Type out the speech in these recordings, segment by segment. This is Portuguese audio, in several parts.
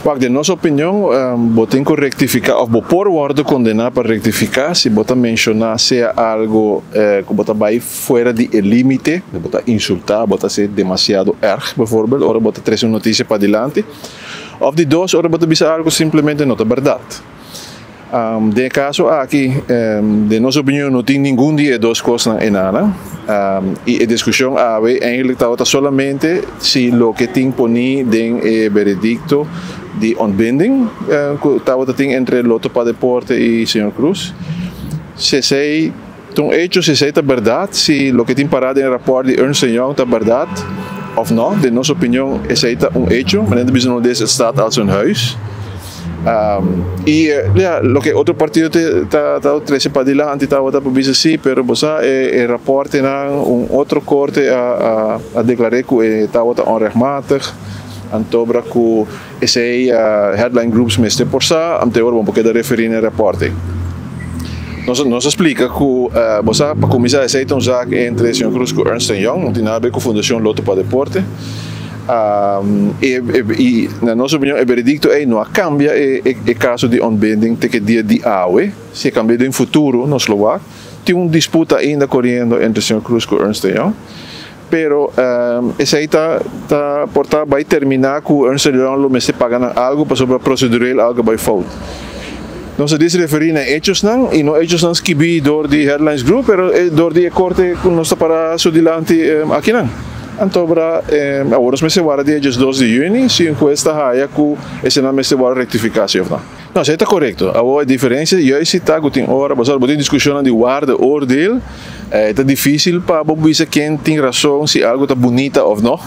Wacht, de nossa opinião, botem que rectificar, ou por worden condenar para rectificar, se botar mencionar se algo que botar vai fora de limite, botar insultar, botar ser demasiado erg, bijvoorbeeld, ou botar trazer uma notícia para adiante, ou de dois, ou botar bisa algo simplesmente não é verdade. De caso aqui, de nossa opinião, não tem nenhum dia duas coisas em nada. E a discussão eigenlijk está solamente se o que tem poni den veredicto de ontbinding que tem entre Loto Padeporte e Sr. Cruz. Se sei, um hecho se sei está verdade, se o que tem parado em rapport de Ernst Young está verdade ou não, de nossa opinião, esse é um hecho, mas não precisa desse estado als een huis. Lo que otro partido está 13 para adelante está para dizer sim, pero el rapport na outro corte a declarar que está onrechtmatig, antobra que esse headline groups meste por sa, antebra um pouco de referir no rapport. Nos explica que para começar essa é uma zaak entre o Sr. Cruz e Ernst Young, não tem nada a ver com a Fundação Loto para Deporte. Na nossa opinião, o veredicto não cambia o caso de ontbinding que dia de AUE. Se cambia em futuro, no Eslovaquia, tem uma disputa ainda correndo entre o Sr. Cruz e Ernst Young. Pero essa aí vai terminar com o Ernst Young me se pagando algo para sobre procedural algo vai falta. Não se diz referir a hechos não, e não hechos não que vi door die Headlines Group, pero door die corte que nós está para so dilante aqui não. Antobra, agora se vai dia 2 de junho, se encuesta haya que esse não se vai rectificar, se não. Não, isso está correto. Agora a diferença, eu se está que hora, você tem discussão de guarda oordeel, está difícil para você quem tem razão se algo está bonita ou não.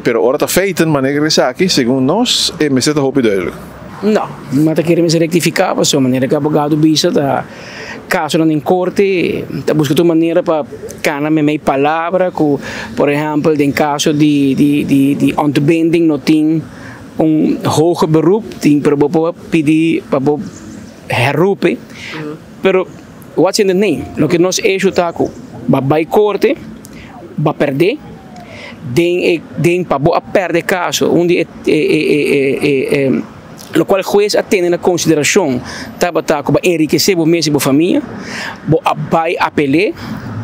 Pero ora está feita de maneira que segundo nós, me está roupa duidelijk. Não, mas queremos rectificar, de maneira que o advogado bisa da caso em corte, está buscando uma maneira para cana minha palavra, que, por exemplo, em caso de ontbinding não tem hoger beroep, tem para pedir para herroepen, pero what's in the name? Lo que nós é está que vai corte, vai perder, den para perder caso, onde lo qual juez atende na consideração tabata como enriquecer o mês e a família vai apelar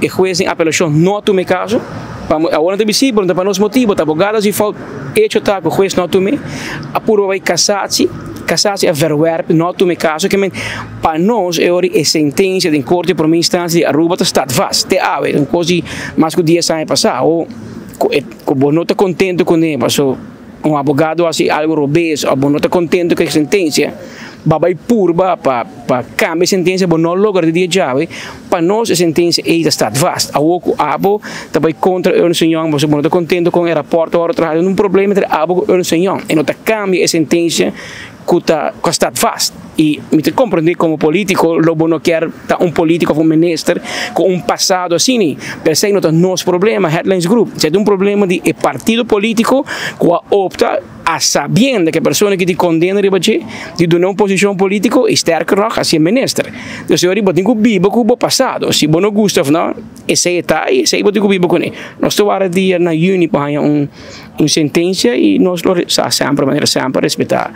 e juez em apelação não tome caso agora não é para nós motivo tá abogado se falta hecho tá que o juez não tome apuro vai casar-se a verwerp não tome caso que para nós é a sentença de corte por uma instância de Aruba está vast te ave um coisa mais que 10 anos passar ou como não está contente com ele passou advogado assim algo robês ou não está contente com a sentença vai purba para cambiar a sentença para não logra de chave para nós a sentença está vast a o abo também contra Ernst Young você não está contente com o rapport ou trabalho um problema entre abo e Ernst Young e não está cambia a sentença que está vast e me te compreender como político logo não quer político ou ministro com passado assim per se não é nosso problema Headlines Group é problema de partido político que opta a sabendo que a pessoa que te condena de dar uma posição política sterker nog assim ministro então eu digo que bibo com o passado se você não gosta não esse está e esse eu bibo com ele nós estamos dia na junho para uma sentença e nós sempre respeitar